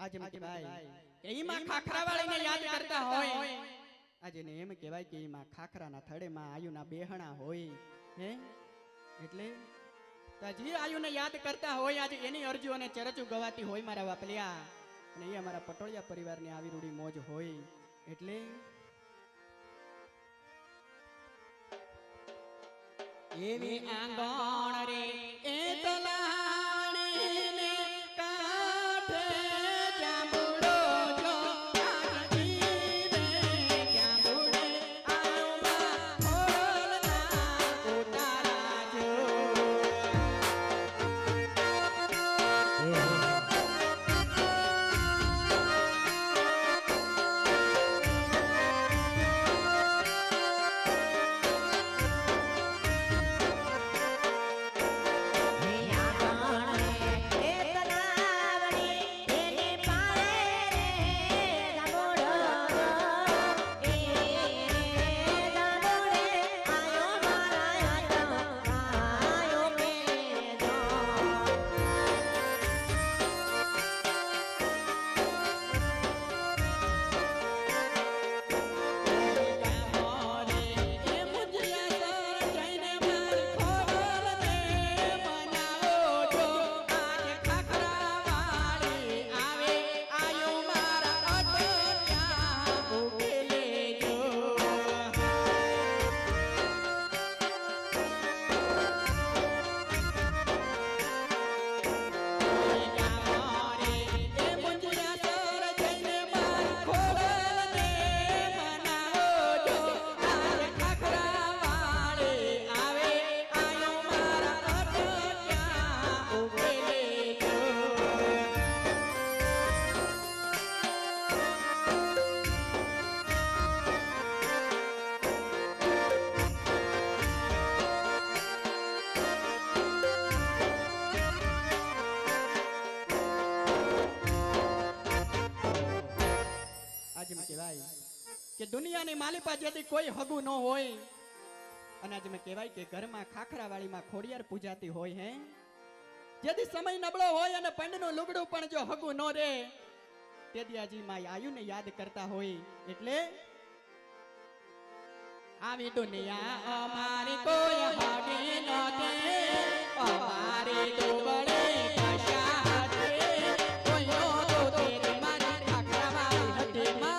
आज में कहेवाय के मां खाखरावाળી ने याद करता होय आज ने एम कहेवाय के मां खाखराना थड़े मां आयुना बेहणा होय हे એટલે તાજી આયુને યાદ કરતા હોય આજે એની અરજુ અને ચરચુ ગવાતી હોય મારા વાપલિયા અને એ અમારા પટોળિયા પરિવારની આવી રૂડી મોજ હોય એટલે એવી આંગણ રે એ તલાણી ને કાઠે જાંબુડો જો આજી રે જાંબુડે આયુમાં ઓળના ઉતારા જો आज में कहेवाय के दुनिया ने मालिपा यदि कोई हगु न होय अने आज में कहेवाय के घर में खाखरावाળી में खोड़ियार पूजाती होय है यदि समय नबळो होय अने पंडनु लुगडું पण जो हगु न रे तेदी आजी माय आयु ने याद करता होय एटले आवी दुनिया अमारी कोई हगे नते अमारी दुबळे कशा हटे कोई नो तो तेरी मारी खाखरावाળી हटे मा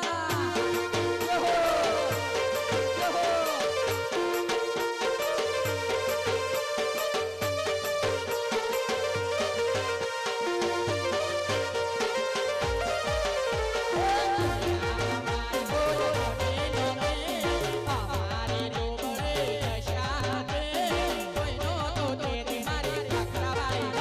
Bye.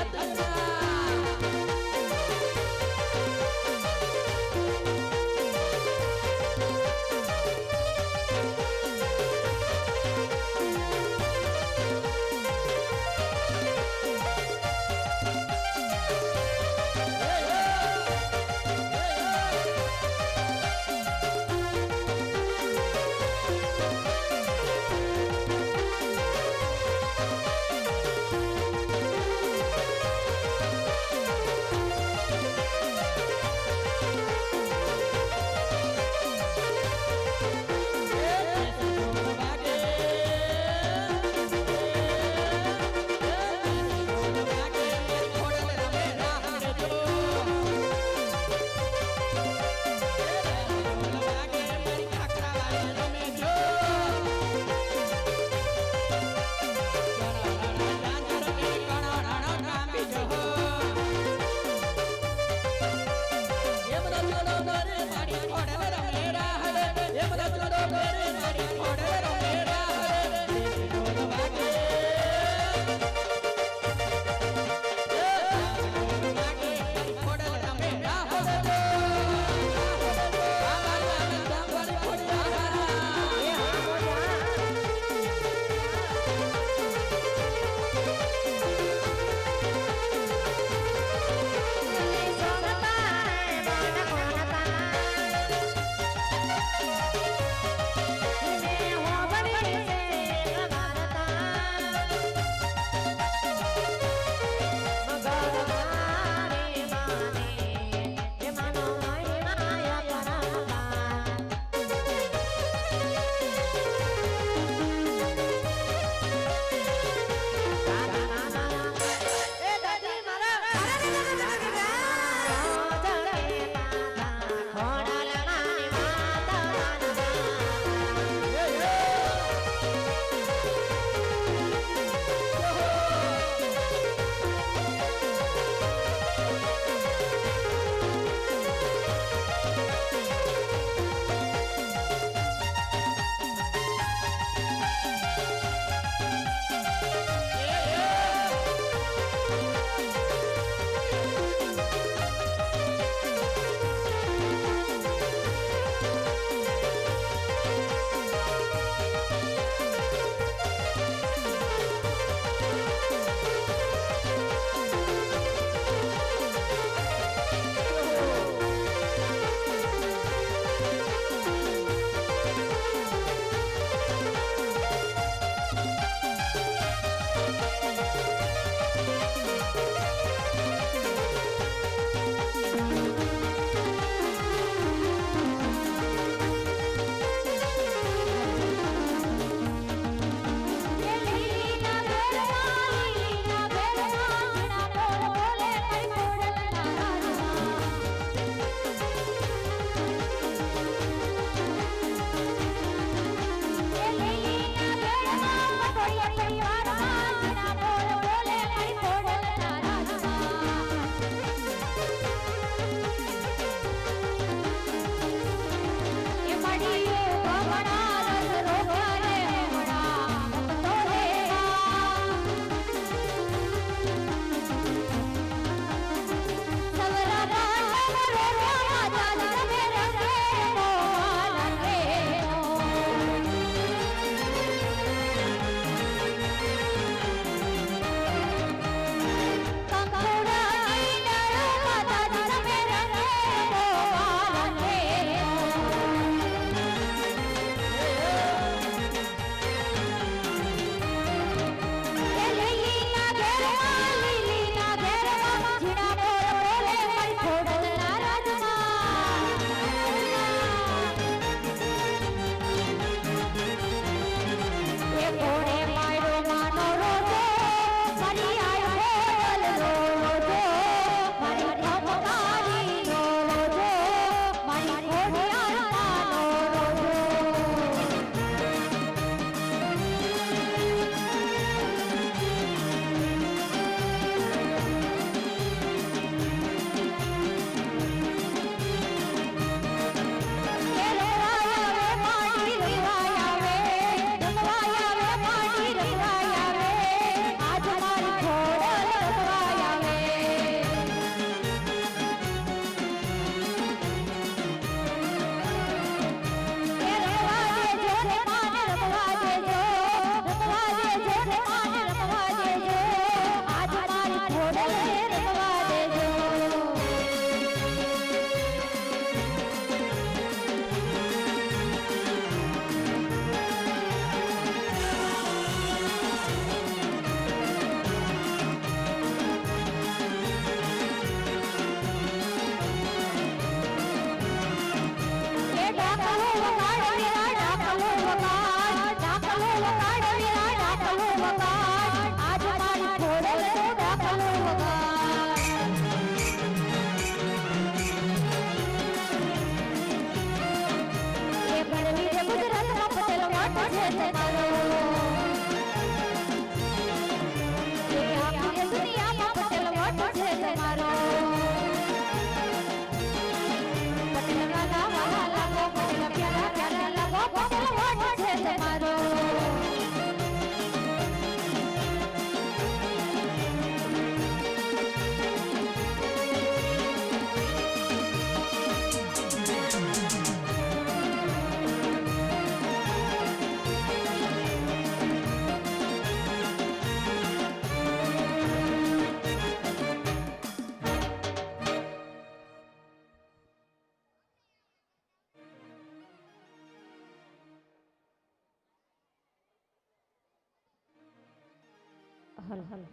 હલ હલ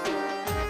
Thank you.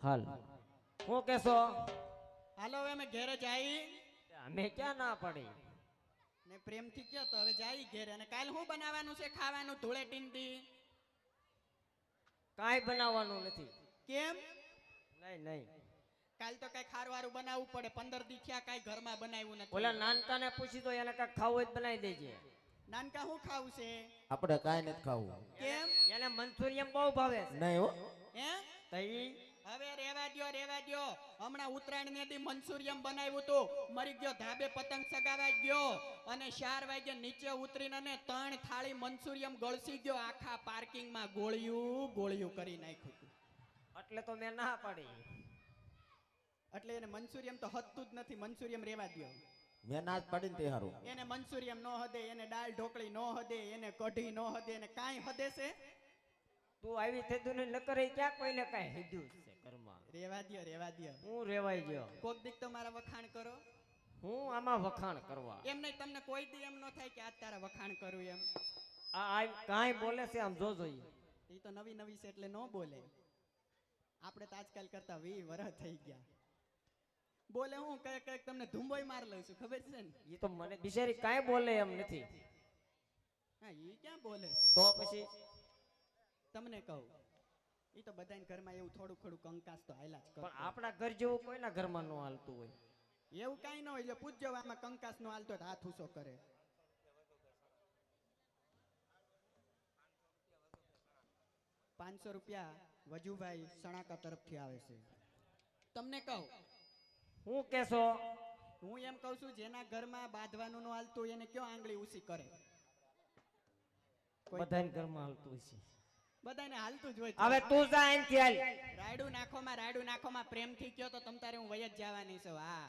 હાલ હું કેશો હાલો હવે અમે ઘેરે જઈ અમે ક્યાં ના પડી ને પ્રેમથી કયો તો હવે જઈ ઘેરે. અને કાલ શું બનાવવાનું છે ખાવાનું ધૂળેટીથી? કાંઈ બનાવવાનું નથી. કેમ? નહીં નહીં કાલ તો કઈ ખારવારું બનાવવું પડે. 15 દી થયા કઈ ઘરમાં બનાવ્યું નથી. ઓલા નાનકાને પૂછી તો એને કાંઈક ખાવું હોય તો બનાવી દેજે. નાનકા શું ખાવું છે? આપણે કાંઈ નથી ખાવું. કેમ? એને મંચુરિયન બહુ ભાવે છે. નહીં હો. હે તો ઈ હવે રેવા દ્યો. હમણાં ઉત્તરાયણ ને દી મંચુરિયમ બનાવ્યું તું. મરી ગયો ધાબે પતંગ સગાવા ગયો અને 4 વાગે નીચે ઉતરીને અને 3 થાળી મંચુરિયમ ગળસી ગયો. આખા પાર્કિંગ માં ગોળિયું કરી નાખ્યું તું. એટલે તો મેં ના પાડી. એટલે એને મંચુરિયમ તો હદતું જ નથી. મંચુરિયમ રેવા દ્યો. મેં ના જ પાડીને તે હારું. એને મંચુરિયમ નો હદે, એને દાળ ઢોકળી નો હદે, એને કઢી નો હદે, એને કાંઈ હદે છે? તું આવી થતું ને નકર ઈ ક્યાં કોઈને કાંઈ હીધું છે ઘરમાં. રેવા દ્યો. હું રેવાઈ ગયો. કોક દીક તો મારા વખાણ કરો. હું આમાં વખાણ કરવા એમ નહીં, તમને કોઈ દી એમ નો થાય કે આજ તારા વખાણ કરું એમ? આ કાંઈ બોલે છે આમ જોજો ઈ. એ તો નવી છે એટલે નો બોલે. આપણે તો આજકાલ કરતા 20 વર્ષ થઈ ગયા. બોલે હું કઈક તમને ધુંબોય માર લઉં છું, ખબર છે ને? ઈ તો મને બિચારી કાંઈ બોલે એમ નથી. હા, ઈ ક્યાં બોલે છે? તો પછી તમને કહું, ઈ તો બધાના ઘરમાં એવું થોડું કંકાસ તો હાલ્યા જ કરે. પણ આપણા ઘર જેવું કોઈના ઘરમાં ન હાલતું હોય. એવું કાંઈ ન હોય. એટલે પૂછજો આમાં કંકાસ નો હાલતો હોય તો હાથ ઊંચો કરે. ₹500 વજુભાઈ સણાકા તરફથી આવે છે. તમને કહું, હું કેશો હું એમ કહું છું, જેના ઘરમાં બાંધવાનું નો હાલતું હોય એને કયો આંગળી ઊંચી કરે? બધાના ઘરમાં હાલતું હોય છે. બધાને હાલતું જ હોય. હવે તું જા અહીંથી હાલ. રાયડું નાખોમાં પ્રેમથી કયો તો તમ તારે હું વય જ જવાની છું. હા,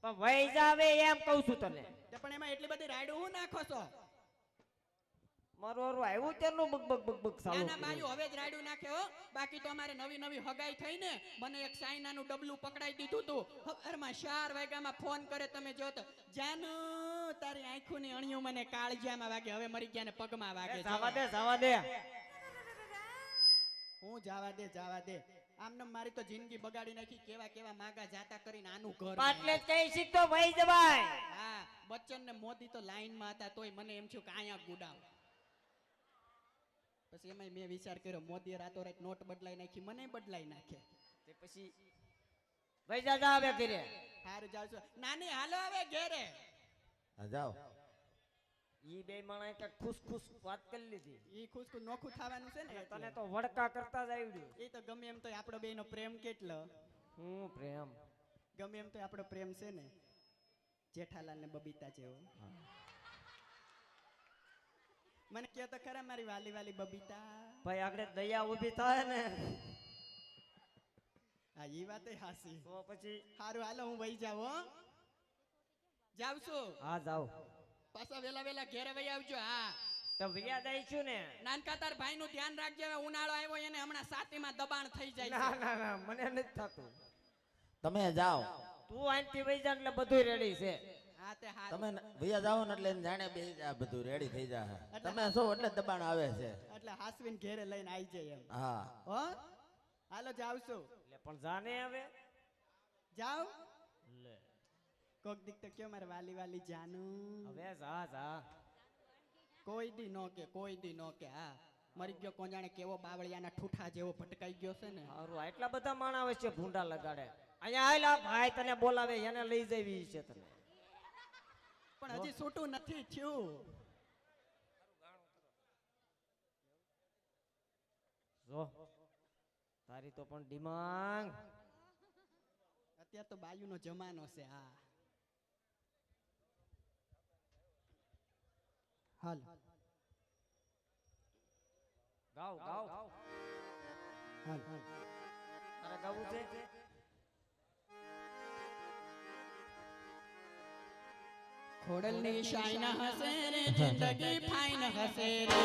પણ વહી જાવે એમ કહું છું તને. તે પણ એમાં એટલી બધી રાયડું હું નાખો છો? મારું આવ્યું ત્યારનું બગ ચાલુ નાના બાયું હવે જ રાયડું નાખે હો. બાકી તો અમારે નવી હગાઈ થઈ ને, મને એક સાઈનાનું ડબલું પકડાઈ દીધું તું. હવારમાં 4 વાગ્યામાં ફોન કરે, તમે જો તો, જાનુ તારી આંખોની અણિયું મને કાળજામાં વાગે. હવે મરી ગયા ને પગમાં વાગે. જવા દે હું જવા દે. આમને મારી તો જિંદગી બગાડી નાખી. કેવા માગા જાતા કરીને આનું ઘર. પાટલે કઈ શીખતો વહી જવાય. હા, બચ્ચન ને મોદી તો લાઈનમાં હતા તોય મને એમ થયું કે આયા ગુડાવ. પછી એમાં મેં વિચાર કર્યો, મોદીએ રાતોરાત નોટ બદલાઈ નાખી, મને બદલાઈ નાખે. તે પછી વહી જા આવે ઘરે. હારું જાવ છું. નાની હાલો હવે ઘેરે. હા જાઓ. ઈ બે માણસ કે ખુશ વાત કરી લીધી. ઈ ખુશ નોખું થવાનું છે ને. તને તો વડકા કરતા જ આવડ્યું. એ તો ગમે એમ તો આપણો બેનો પ્રેમ કેટલો. હું પ્રેમ ગમે એમ તો આપણો પ્રેમ છે ને જેઠાલાલ ને બબીતા જેવો. મને કહો તો ખરા મારી વાલી બબીતા. ભાઈ આગળ દયા ઊભી થાય ને. હા, ઈ વાત હાસી. તો પછી હારું હાલો હું વહી જાવ. હો, જાવ છું. હા જાવ. પાછા વેલા ઘેરે વહી આવજો. હા, તો વિયા દઈશું ને. નાનકા તાર ભાઈ નું ધ્યાન રાખજે. હવે ઉનાળો આવ્યો, એને હમણાં છાતીમાં દબાણ થઈ જાય છે. ના મને નથી થતું. તમે જાઓ. તું અહીંથી વહી જા એટલે બધું રેડી છે. હા તે હા. તમે ભૈયા જાઓ ને એટલે એને જાણે બે આ બધું રેડી થઈ જાય. તમે છો એટલે દબાણ આવે છે. એટલે હાસવીન ઘેરે લઈને આવી જાય એમ. હા હો, હાલો જાવ છું. એટલે પણ જાને હવે જાવ. લે કોક દીક તો કયો મારે વાલી જાનું. હવે જા કોઈ દી નો કે. હા, મરી ગયો કોણ જાણે કેવો બાવળિયાના ઠૂઠા જેવો ભટકાઈ ગયો છે ને. હારું આટલા બધા માણ આવે છે ભૂંડા લગાડે. અહીંયા આયલા ભાઈ તને બોલાવે, એને લઈ જવી છે તને. પણ હજી છૂટું નથી થયું. જો તારી તો પણ ડિમાંગ. અત્યારે તો બાયુનો જમાનો છે. હા, હાલ ગાવ હાલ. તારે ગાવું છે. ખોડલની શાઈન હસે રે, જિંદગી ફાઈન હસે રે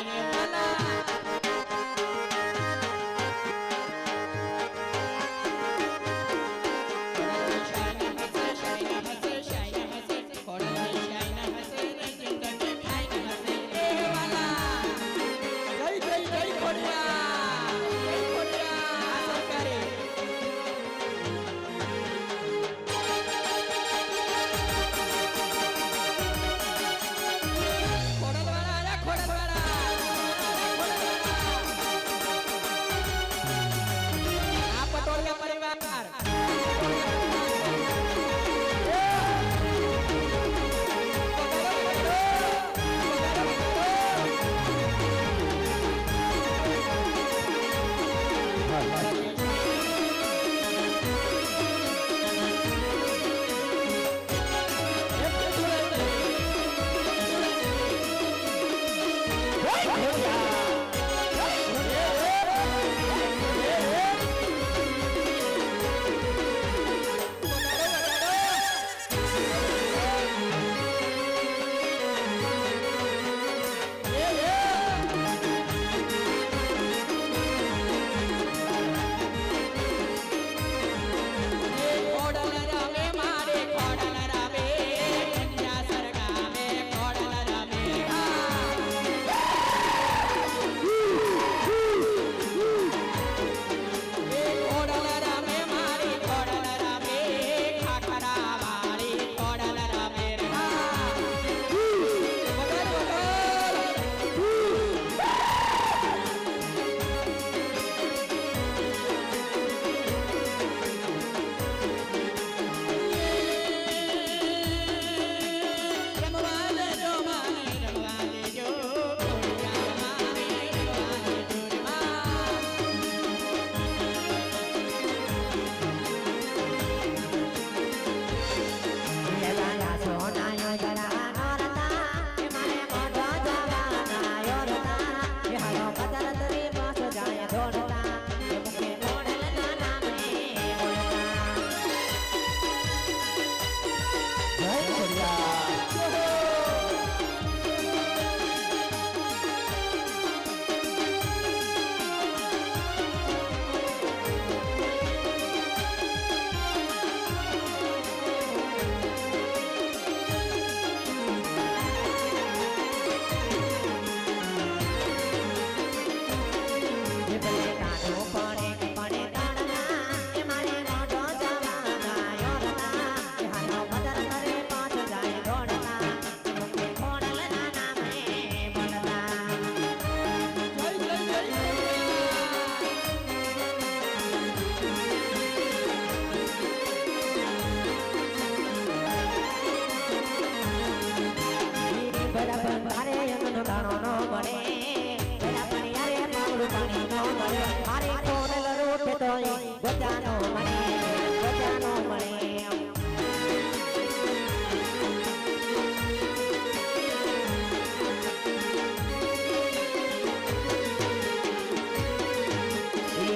મારી કોરલ રૂઠે તોય બજાનો મળે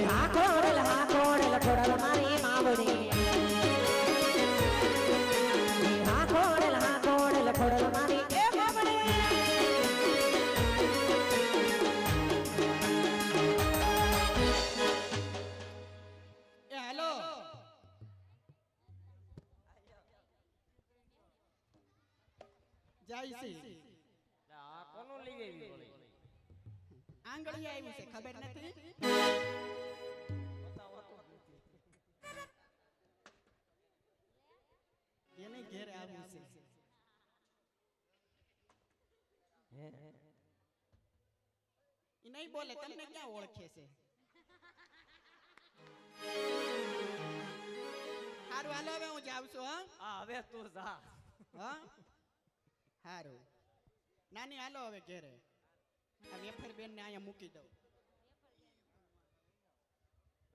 હા કોરલ ખોડલ મારી માવડી હા કોરલ ખોડલ મારી એ માવડી એ હાલો જાય છે આ કોનું લઈ આવી વળી? આંગળી આવ્યું છે ખબર નથી એને ઘેરે આવ્યું છે ઈ નહીં બોલે તમને ક્યાં ઓળખે છે હારું હાલો હવે હું જાઉં છું આ હવે તું જા. હા હારું નાની હાલો હવે ઘેરે આ વેફર બેન ને અહીંયા મૂકી દઉં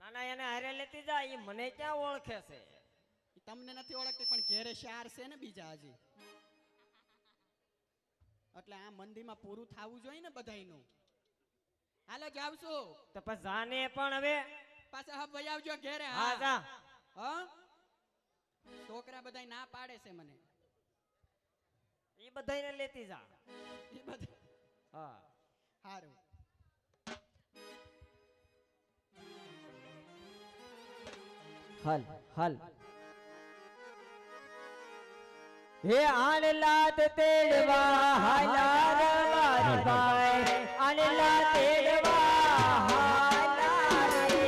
ના ના એને હારે લેતી જા, ઈ મને ક્યાં ઓળખે છે? ઈ તમને નથી ઓળખતી પણ ઘેરે શાર છે ને બીજા હજી એટલે આ મંદિરમાં પૂરું થવું જોઈએ ને બધાયનું હાલો જાવ છું તો પછી જાને પણ હવે પાછા હબ વઈ આવજો ઘેરે હા જા. હા છોકરા બધાય ના પાડે છે મને ઈ બધાયને લેતી જા. ઈ બધા હા હારું હલ હે આનલાદ તેડવા હાલાર મારી ભાઈ આનલાદ તેડવા હાલાર રે.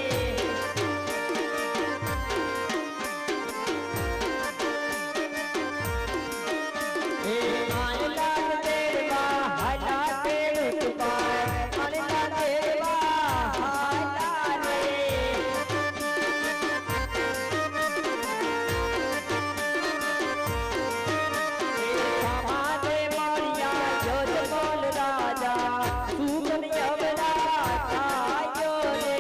હે આનલાદ તેડવા હાલાર તેડવા ભાઈ આનલાદ તેડવા હાલાર રે. સમાજે મળ્યા જોજમોલ રાજા સુગન યવના થાયો રે.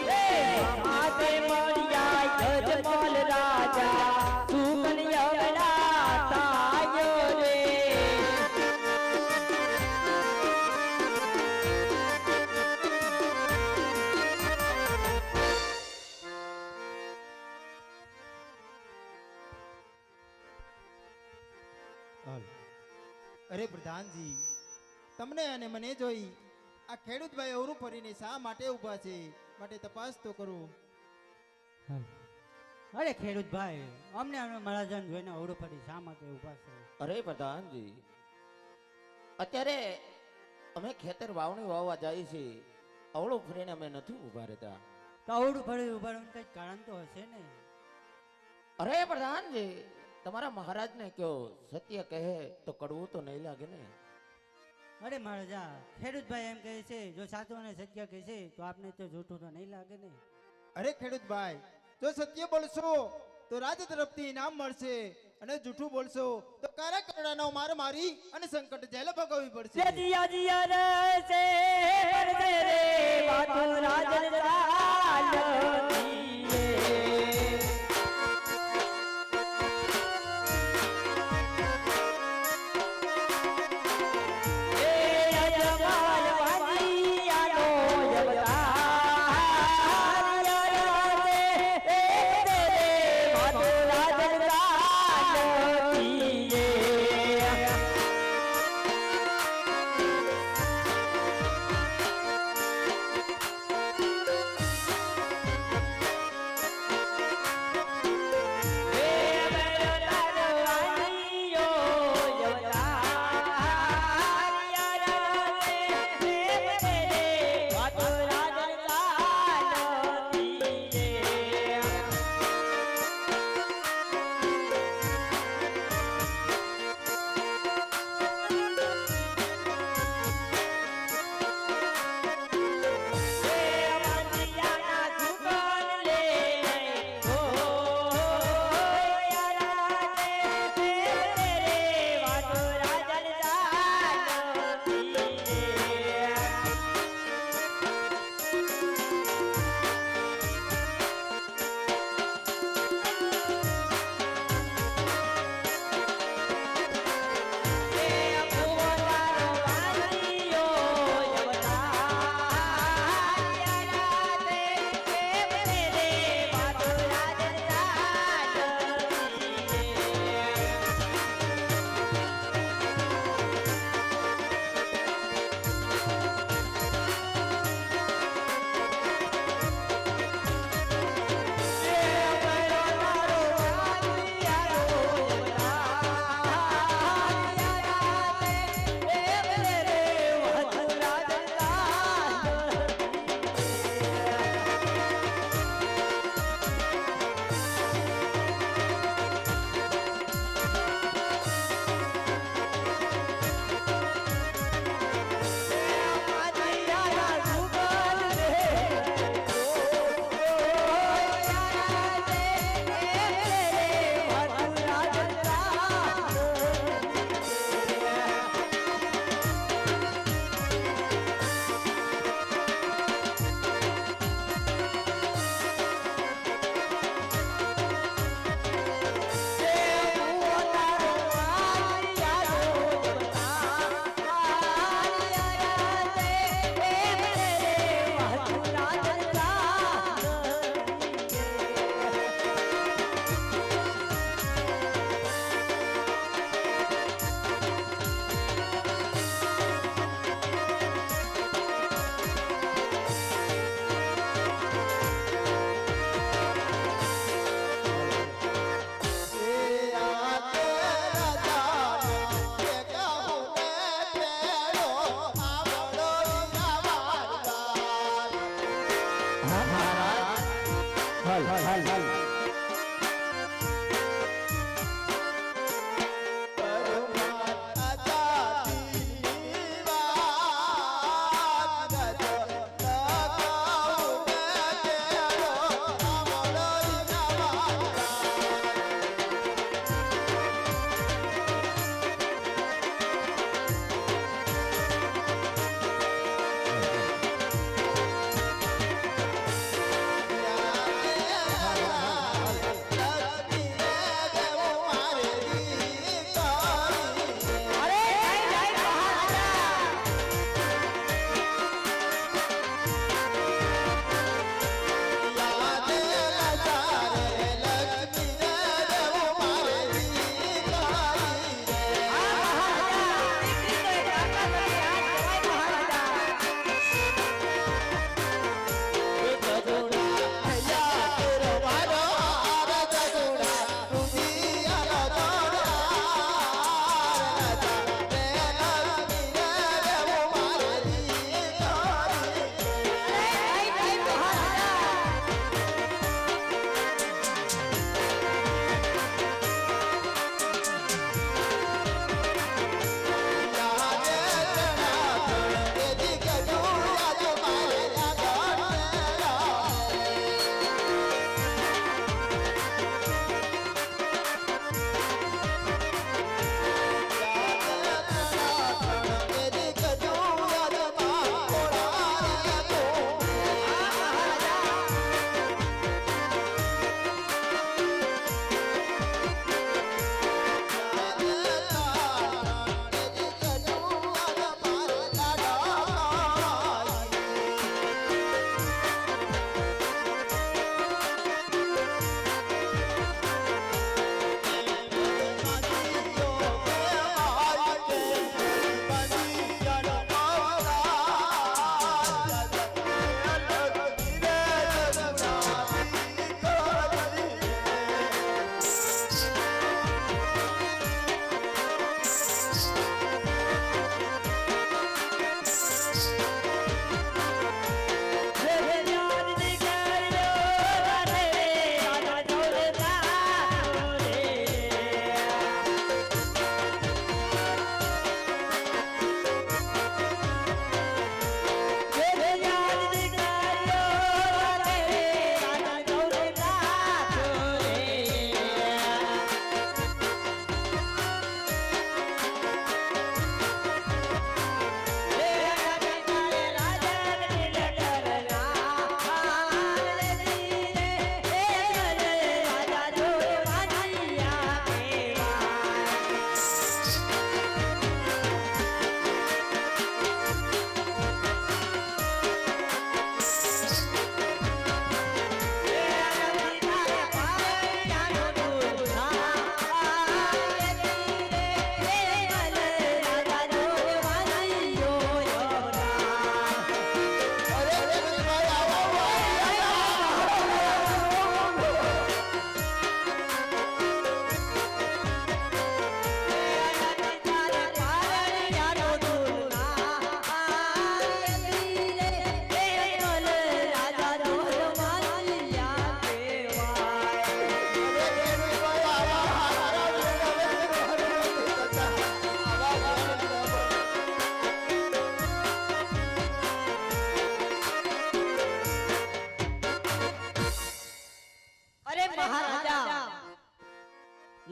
સમાજે મળ્યા જોજમોલ રાજા સુગન યવના થાયો રે. અરે પ્રધાનજી, તમને અને મને જોઈ આ ખેડૂતભાઈ અવરું ફરીને શા માટે ઊભા છે માટે તપાસ તો કરો. અરે ખેડૂત ભાઈ, અમને મહારાજાને જોઈને અવળું પડી શા માટે ઊભા છે? અરે પ્રધાનજી, અત્યારે અમે ખેતર વાવણી વાવવા જાય છે, અવળું ફરીને અમે નથી ઊભા રહેતા. તો અવળું પડી ઊભા રહેવાનું કંઈક કારણ તો હશે ને? અરે પ્રધાનજી, તમારા મહારાજને કયો સત્ય કહે તો કડવું તો નહીં લાગે ને. અરે મહારાજા, ખેડૂતભાઈ એમ કહે છે જો સાચું અને સત્ય કહે છે તો આપને તો જૂઠું તો નહીં લાગે ને? અરે ખેડૂતભાઈ, જો સત્ય બોલશો તો રાજ તરફથી ઇનામ મળશે અને જૂઠું બોલશો તો કારા કરડાનો માર મારી અને સંકટ જેલ ભોગવવી પડશે. જીયા જીયા રે છે પરદે રે વાતો રાજન ચાલતી રે. એ અજમાલ વાજીયાનો યવતાર રે રે વાતો રાજન ચાલતી રે.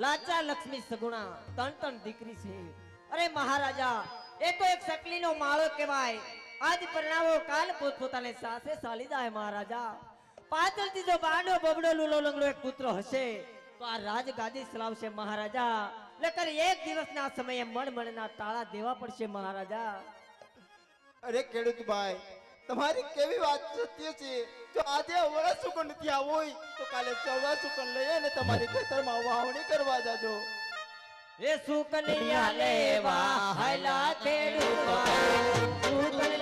લાચા લક્ષ્મી સગુણા ત્રણ ત્રણ દીકરી છે. અરે મહારાજા એ તો એક સકલીનો માળો કહેવાય. આજ પરણાવો કાલ પોતપોતાને સાસે ચાલી જાય મહારાજા. પાછળથી જો બાંડો બબડો લૂલો લંગડો એક પુત્ર હશે તો આ રાજગાદી ચલાવશે મહારાજા. નકર એક દિવસના સમયે મણમણના તાળા દેવા પડશે મહારાજા. અરે ખેડૂત ભાઈ તમારી કેવી વાત સત્ય છે. જો આજે અવળા સુકન નથી આવો હોય તો કાલે ચૌદા સુકન લઈ અને તમારી ખેતરમાં વાવણી કરવા જાજો. એ સુકનિયા લેવા હાલા ખેડૂત ભાઈ સુકન